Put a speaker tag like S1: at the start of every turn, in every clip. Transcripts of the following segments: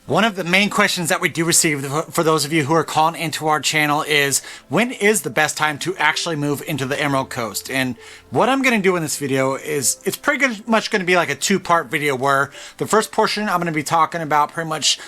S1: One of the main questions that we do receive for those of you who are calling into our channel is, when is the best time to actually move into the Emerald Coast? And what I'm going to do in this video is, it's pretty much going to be like a two-part video where the first portion I'm going to be talking about pretty much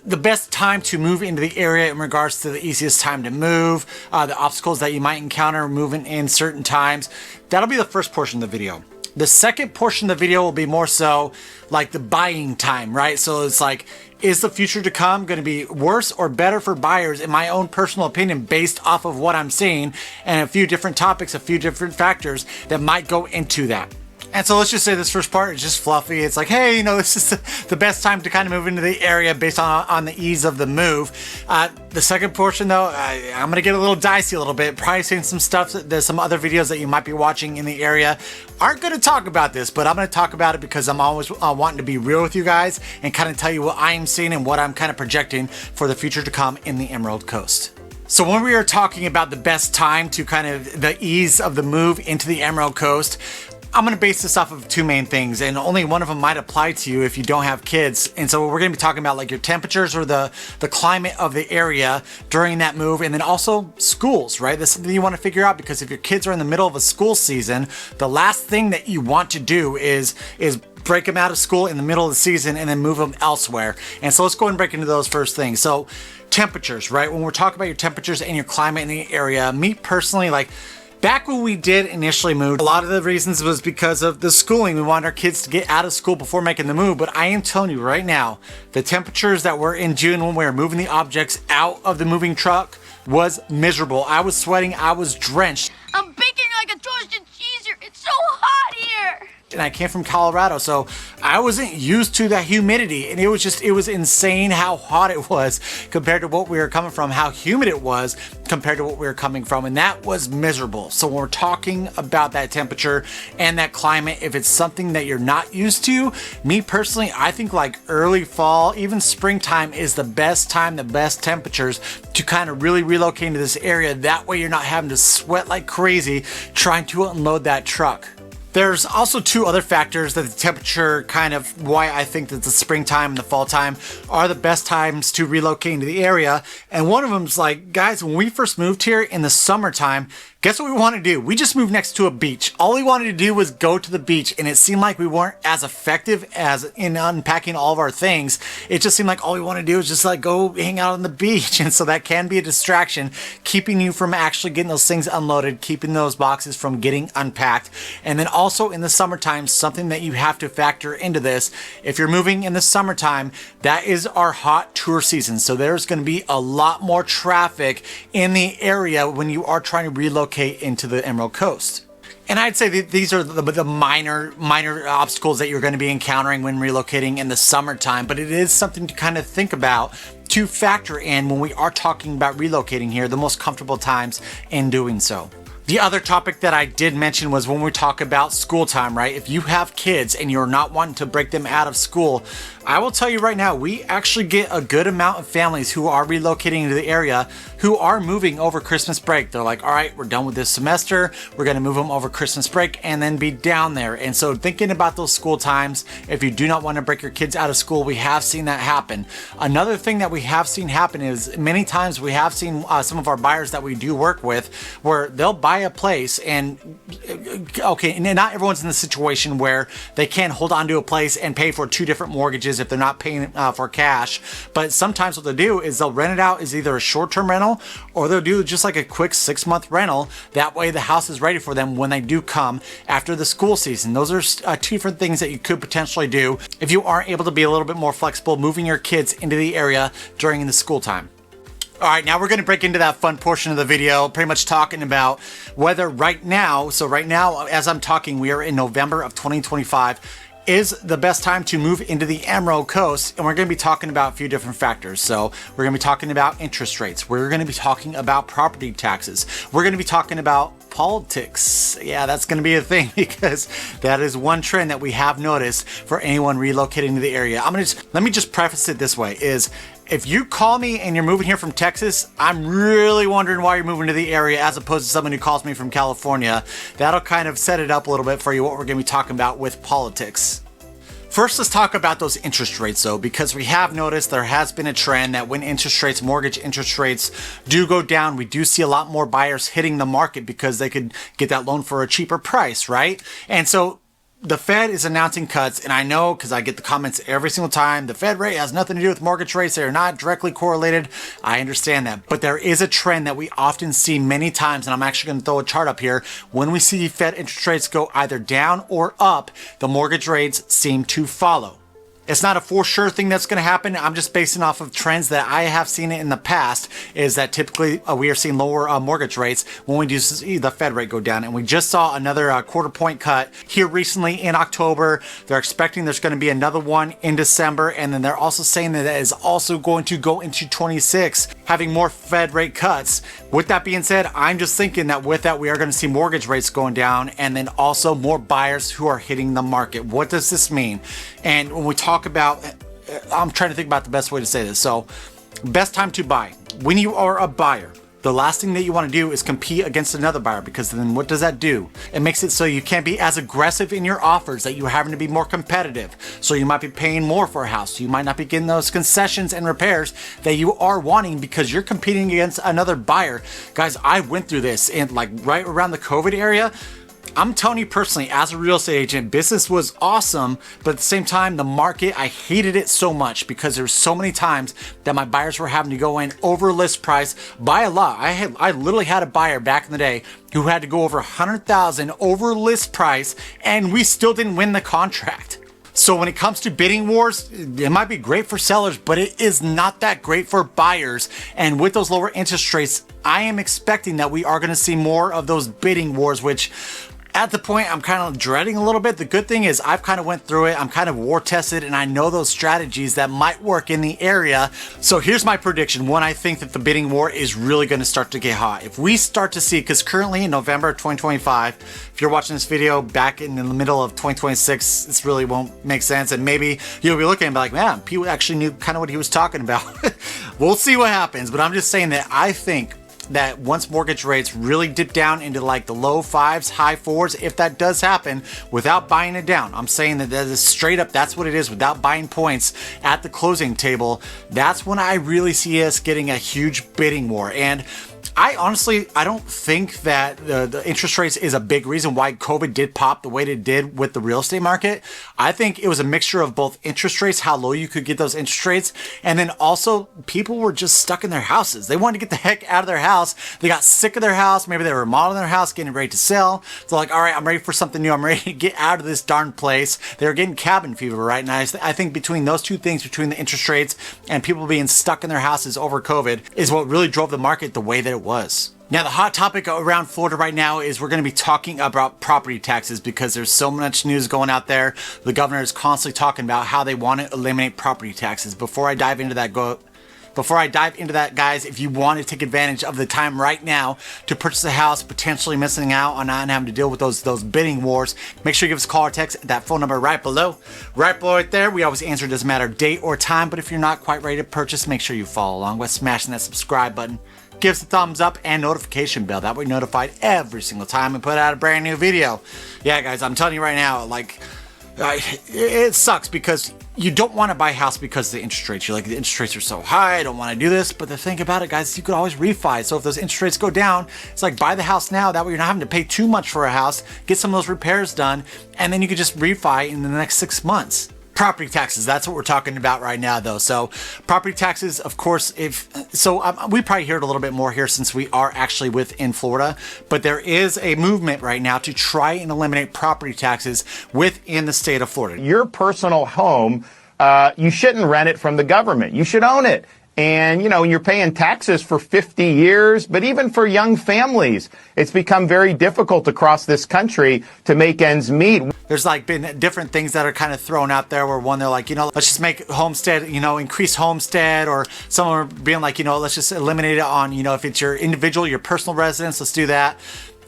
S1: the best time to move into the area in regards to the easiest time to move, the obstacles that you might encounter moving in certain times. That'll be the first portion of the video. The second portion of the video will be more so like the buying time, right? So it's like, is the future to come going to be worse or better for buyers, in my own personal opinion, based off of what I'm seeing, and a few different topics, a few different factors that might go into that. And so let's just say this first part is just fluffy. It's like, hey, this is the best time to kind of move into the area based on the ease of the move. The second portion, though, I'm going to get a little dicey a little bit. Probably seeing some stuff, there's some other videos that you might be watching in the area aren't going to talk about this, but I'm going to talk about it because I'm always wanting to be real with you guys and kind of tell you what I'm seeing and what I'm kind of projecting for the future to come in the Emerald Coast. So when we are talking about the best time to kind of the ease of the move into the Emerald Coast, I'm going to base this off of two main things, and only one of them might apply to you if you don't have kids. And so we're going to be talking about like your temperatures or the climate of the area during that move, and then also schools, right? That's something you want to figure out, because if your kids are in the middle of a school season, the last thing that you want to do is break them out of school in the middle of the season and then move them elsewhere. And so let's go ahead and break into those first things. So temperatures, right? When we're talking about your temperatures and your climate in the area, me personally, like, back when we did initially move, a lot of the reasons was because of the schooling. We wanted our kids to get out of school before making the move. But I am telling you right now, the temperatures that were in June when we were moving the objects out of the moving truck was miserable. I was sweating, I was drenched.
S2: I'm baking like a toasted cheese here. It's so hot here.
S1: And I came from Colorado, so I wasn't used to that humidity, and it was insane how hot it was compared to what we were coming from, how humid it was compared to what we were coming from, and that was miserable. So when we're talking about that temperature and that climate, if it's something that you're not used to, me personally, I think like early fall, even springtime is the best time, the best temperatures to kind of really relocate into this area. That way you're not having to sweat like crazy trying to unload that truck. There's also two other factors that the temperature, kind of why I think that the springtime and the fall time are the best times to relocate into the area. And one of them is like, guys, when we first moved here in the summertime, guess what we wanted to do? We just moved next to a beach. All we wanted to do was go to the beach, and it seemed like we weren't as effective as in unpacking all of our things. It just seemed like all we wanted to do was just like go hang out on the beach. And so that can be a distraction, keeping you from actually getting those things unloaded, keeping those boxes from getting unpacked. And then also in the summertime, something that you have to factor into this, if you're moving in the summertime, that is our hot tour season. So there's going to be a lot more traffic in the area when you are trying to relocate into the Emerald Coast. And I'd say that these are the minor obstacles that you're going to be encountering when relocating in the summertime, but it is something to kind of think about, to factor in when we are talking about relocating here, the most comfortable times in doing so. The other topic that I did mention was when we talk about school time, right? If you have kids and you're not wanting to break them out of school, I will tell you right now, we actually get a good amount of families who are relocating to the area who are moving over Christmas break. They're like, all right, we're done with this semester. We're going to move them over Christmas break and then be down there. And so thinking about those school times, if you do not want to break your kids out of school, we have seen that happen. Another thing that we have seen happen is many times we have seen some of our buyers that we do work with where they'll buy a place, and okay, and not everyone's in the situation where they can hold on to a place and pay for two different mortgages if they're not paying for cash. But sometimes what they'll do is they'll rent it out as either a short-term rental, or they'll do just like a quick 6-month rental. That way the house is ready for them when they do come after the school season. Those are two different things that you could potentially do if you aren't able to be a little bit more flexible moving your kids into the area during the school time. All right, now we're going to break into that fun portion of the video, pretty much talking about whether right now, as I'm talking, we are in November of 2025, is the best time to move into the Emerald Coast. And we're going to be talking about a few different factors. So we're going to be talking about interest rates. We're going to be talking about property taxes. We're going to be talking about politics. Yeah, that's going to be a thing, because that is one trend that we have noticed for anyone relocating to the area. Let me just preface it this way, is if you call me and you're moving here from Texas, I'm really wondering why you're moving to the area as opposed to someone who calls me from California. That'll kind of set it up a little bit for you, what we're going to be talking about with politics. First, let's talk about those interest rates though, because we have noticed there has been a trend that when mortgage interest rates do go down, we do see a lot more buyers hitting the market because they could get that loan for a cheaper price, right? And so the Fed is announcing cuts, and I know because I get the comments every single time, the Fed rate has nothing to do with mortgage rates. They are not directly correlated. I understand that. But there is a trend that we often see many times, and I'm actually going to throw a chart up here. When we see Fed interest rates go either down or up, the mortgage rates seem to follow. It's not a for sure thing that's going to happen. I'm just basing off of trends that I have seen it in the past, is that typically we are seeing lower mortgage rates when we do see the Fed rate go down. And we just saw another quarter point cut here recently in October. They're expecting there's going to be another one in December. And then they're also saying that it is also going to go into 26, having more Fed rate cuts. With that being said, I'm just thinking that with that, we are going to see mortgage rates going down and then also more buyers who are hitting the market. What does this mean? And when we talk about, I'm trying to think about the best way to say this. So, best time to buy. When you are a buyer, the last thing that you want to do is compete against another buyer, because then what does that do? It makes it so you can't be as aggressive in your offers, that you're having to be more competitive. So you might be paying more for a house. You might not be getting those concessions and repairs that you are wanting because you're competing against another buyer. Guys, I went through this and like right around the COVID area. I'm telling you personally, as a real estate agent, business was awesome, but at the same time, the market, I hated it so much because there were so many times that my buyers were having to go in over list price by a lot. I literally had a buyer back in the day who had to go over $100,000 over list price, and we still didn't win the contract. So when it comes to bidding wars, it might be great for sellers, but it is not that great for buyers. And with those lower interest rates, I am expecting that we are going to see more of those bidding wars, which at the point I'm kind of dreading a little bit. The good thing is I've kind of went through it. I'm kind of war tested and I know those strategies that might work in the area. So here's my prediction. One, I think that the bidding war is really going to start to get hot. If we start to see, because currently in November 2025, if you're watching this video back in the middle of 2026, this really won't make sense. And maybe you'll be looking and be like, man, people actually knew kind of what he was talking about. We'll see what happens. But I'm just saying that I think that once mortgage rates really dip down into like the low 5s, high 4s, if that does happen without buying it down, I'm saying that is straight up, that's what it is, without buying points at the closing table, that's when I really see us getting a huge bidding war. And I honestly, I don't think that the interest rates is a big reason why COVID did pop the way it did with the real estate market. I think it was a mixture of both interest rates, how low you could get those interest rates, and then also people were just stuck in their houses. They wanted to get the heck out of their house. They got sick of their house. Maybe they were remodeling their house, getting ready to sell. So like, all right, I'm ready for something new. I'm ready to get out of this darn place. They were getting cabin fever, right? And I think between those two things, between the interest rates and people being stuck in their houses over COVID, is what really drove the market the way that it was. Now, the hot topic around Florida right now is we're going to be talking about property taxes because there's so much news going out there. The governor is constantly talking about how they want to eliminate property taxes. Before I dive into that, guys, if you want to take advantage of the time right now to purchase a house, potentially missing out on not having to deal with those bidding wars, make sure you give us a call or text at that phone number right below. Right there. We always answer. It doesn't matter date or time, but if you're not quite ready to purchase, make sure you follow along by smashing that subscribe button. Give us a thumbs up and notification bell. That way you're notified every single time we put out a brand new video. Yeah, guys, I'm telling you right now, like, it sucks because you don't want to buy a house because of the interest rates. You're like, the interest rates are so high, I don't want to do this. But the thing about it, guys, you could always refi. So if those interest rates go down, it's like buy the house now. That way you're not having to pay too much for a house, get some of those repairs done, and then you could just refi in the next 6 months. Property taxes, that's what we're talking about right now though. So property taxes, of course, we probably hear it a little bit more here since we are actually within Florida, but there is a movement right now to try and eliminate property taxes within the state of Florida.
S3: Your personal home, you shouldn't rent it from the government. You should own it. And, you're paying taxes for 50 years, but even for young families, it's become very difficult across this country to make ends meet.
S1: There's like been different things that are kind of thrown out there where one, they're like, let's just make homestead, increase homestead, or some are being like, let's just eliminate it on, if it's your individual, your personal residence, let's do that.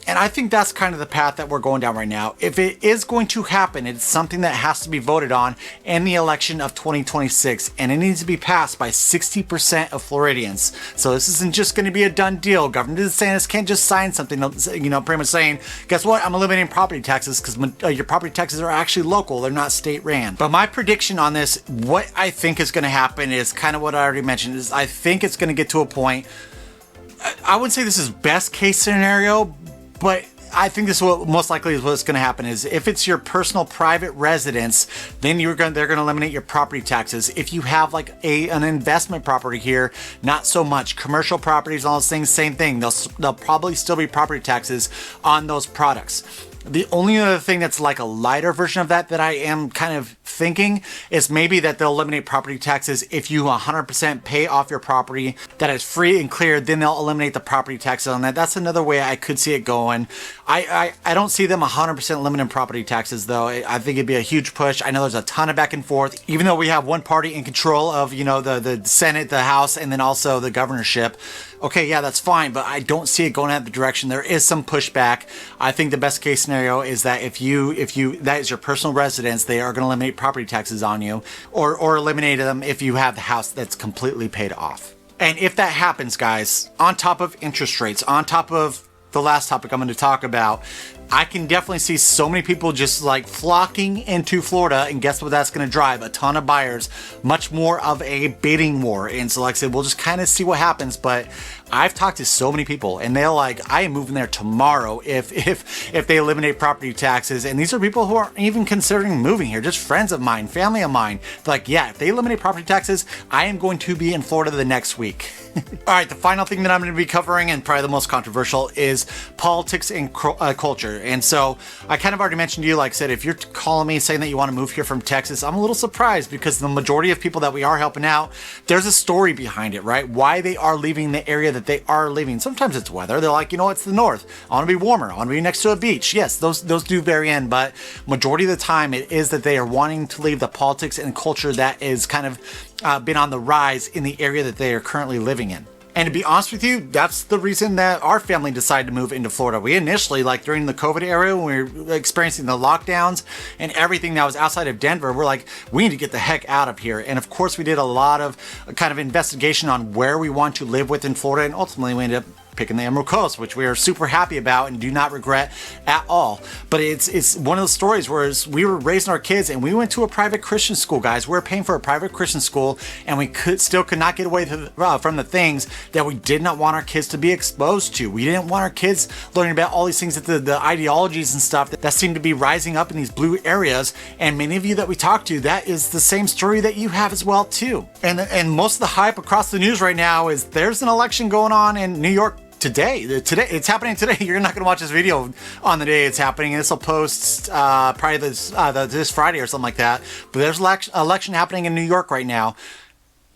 S1: And I think that's kind of the path that we're going down right now. If it is going to happen, it's something that has to be voted on in the election of 2026, and it needs to be passed by 60% of Floridians. So this isn't just going to be a done deal. Governor DeSantis can't just sign something, pretty much saying, guess what, I'm eliminating property taxes, because your property taxes are actually local, they're not state ran. But my prediction on this, what I think is going to happen is kind of what I already mentioned, is I think it's going to get to a point, I wouldn't say this is best case scenario, but I think this is what most likely is what's going to happen is if it's your personal private residence, then they're going to eliminate your property taxes. If you have like an investment property here, not so much. Commercial properties, all those things, same thing. There'll probably still be property taxes on those products. The only other thing that's like a lighter version of that I am kind of thinking is maybe that they'll eliminate property taxes if you 100% pay off your property that is free and clear, then they'll eliminate the property taxes on that. That's another way I could see it going. I don't see them 100% limiting property taxes though. I think it'd be a huge push. I know there's a ton of back and forth, even though we have one party in control of, the Senate, the House, and then also the governorship. Okay, yeah, that's fine, but I don't see it going that direction. There is some pushback. I think the best case scenario is that if that is your personal residence, they are going to eliminate property taxes on you, or eliminate them if you have the house that's completely paid off. And if that happens, guys, on top of interest rates, on top of the last topic I'm going to talk about, I can definitely see so many people just like flocking into Florida, and guess what that's going to drive? A ton of buyers, much more of a bidding war. And so like I said, we'll just kind of see what happens, but I've talked to so many people and they're like, I am moving there tomorrow if they eliminate property taxes. And these are people who aren't even considering moving here, just friends of mine, family of mine. They're like, yeah, if they eliminate property taxes, I am going to be in Florida the next week. All right, the final thing that I'm going to be covering, and probably the most controversial, is politics and culture. And so I kind of already mentioned to you, like I said, if you're calling me saying that you want to move here from Texas, I'm a little surprised, because the majority of people that we are helping out, there's a story behind it, right? Why they are leaving the area that they are leaving. Sometimes it's weather. They're like, it's the north. I want to be warmer. I want to be next to a beach. Yes, those do vary in, but majority of the time it is that they are wanting to leave the politics and culture that is kind of been on the rise in the area that they are currently living in. And to be honest with you, that's the reason that our family decided to move into Florida. We initially, like during the COVID era, when we were experiencing the lockdowns and everything that was outside of Denver, we're like, we need to get the heck out of here. And of course, we did a lot of kind of investigation on where we want to live within Florida. And ultimately, we ended up picking the Emerald Coast, which we are super happy about and do not regret at all. But it's one of those stories where we were raising our kids and we went to a private Christian school, guys. We were paying for a private Christian school, and we still could not get away from the things that we did not want our kids to be exposed to. We didn't want our kids learning about all these things, that the ideologies and stuff that seem to be rising up in these blue areas. And many of you that we talk to, that is the same story that you have as well too. And most of the hype across the news right now is there's an election going on in New York today. It's happening today. You're not going to watch this video on the day it's happening. This will post probably this Friday or something like that. But there's election happening in New York right now.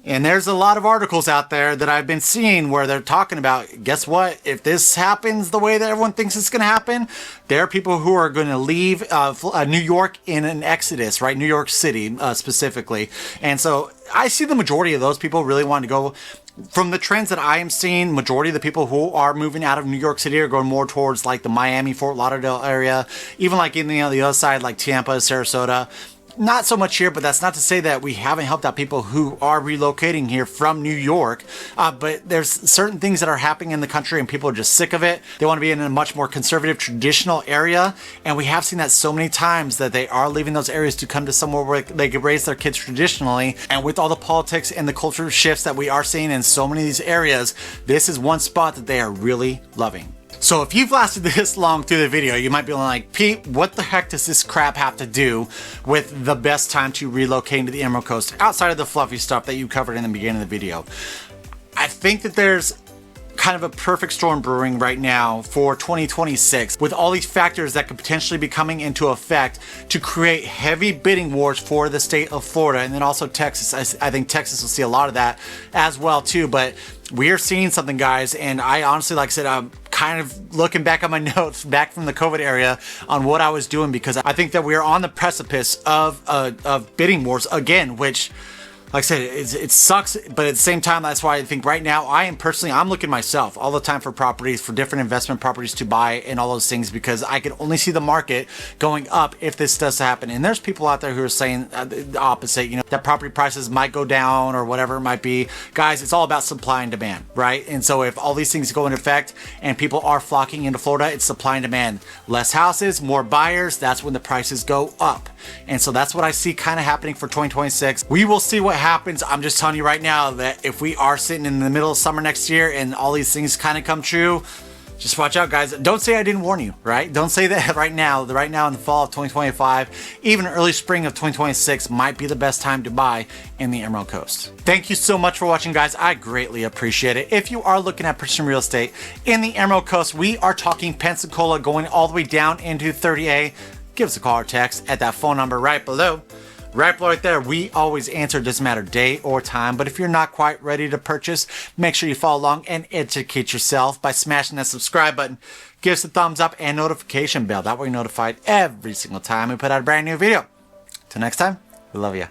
S1: And there's a lot of articles out there that I've been seeing where they're talking about, guess what? If this happens the way that everyone thinks it's going to happen, there are people who are going to leave New York in an exodus, right? New York City specifically. And so I see the majority of those people really want to go. From the trends that I am seeing, majority of the people who are moving out of New York City are going more towards like the Miami, Fort Lauderdale area, even like in the other side, like Tampa, Sarasota. Not so much here, but that's not to say that we haven't helped out people who are relocating here from New York. But there's certain things that are happening in the country and people are just sick of it. They want to be in a much more conservative, traditional area. And we have seen that so many times that they are leaving those areas to come to somewhere where they could raise their kids traditionally. And with all the politics and the culture shifts that we are seeing in so many of these areas, this is one spot that they are really loving. So if you've lasted this long through the video, you might be like, Pete, what the heck does this crap have to do with the best time to relocate to the Emerald Coast outside of the fluffy stuff that you covered in the beginning of the video? I think that there's kind of a perfect storm brewing right now for 2026 with all these factors that could potentially be coming into effect to create heavy bidding wars for the state of Florida, and then also Texas. I think Texas will see a lot of that as well too, but we are seeing something, guys, and I honestly, like I said, I'm kind of looking back on my notes back from the COVID area on what I was doing, because I think that we are on the precipice of bidding wars again, which Like I said, it sucks, but at the same time, that's why I think right now I'm looking myself all the time for properties, for different investment properties to buy and all those things, because I can only see the market going up if this does happen. And there's people out there who are saying the opposite, that property prices might go down or whatever it might be. Guys, it's all about supply and demand, right? And so if all these things go into effect and people are flocking into Florida, it's supply and demand. Less houses, more buyers, that's when the prices go up. And so that's what I see kind of happening for 2026. We will see what happens. I'm just telling you right now that if we are sitting in the middle of summer next year and all these things kind of come true, just watch out, guys. Don't say I didn't warn you, right? Don't say that right now in the fall of 2025, even early spring of 2026 might be the best time to buy in the Emerald Coast. Thank you so much for watching, guys. I greatly appreciate it. If you are looking at purchasing real estate in the Emerald Coast, we are talking Pensacola going all the way down into 30A. Give us a call or text at that phone number right below. Right there, we always answer, doesn't matter day or time. But if you're not quite ready to purchase, make sure you follow along and educate yourself by smashing that subscribe button. Give us a thumbs up and notification bell. That way you're notified every single time we put out a brand new video. Till next time, we love you.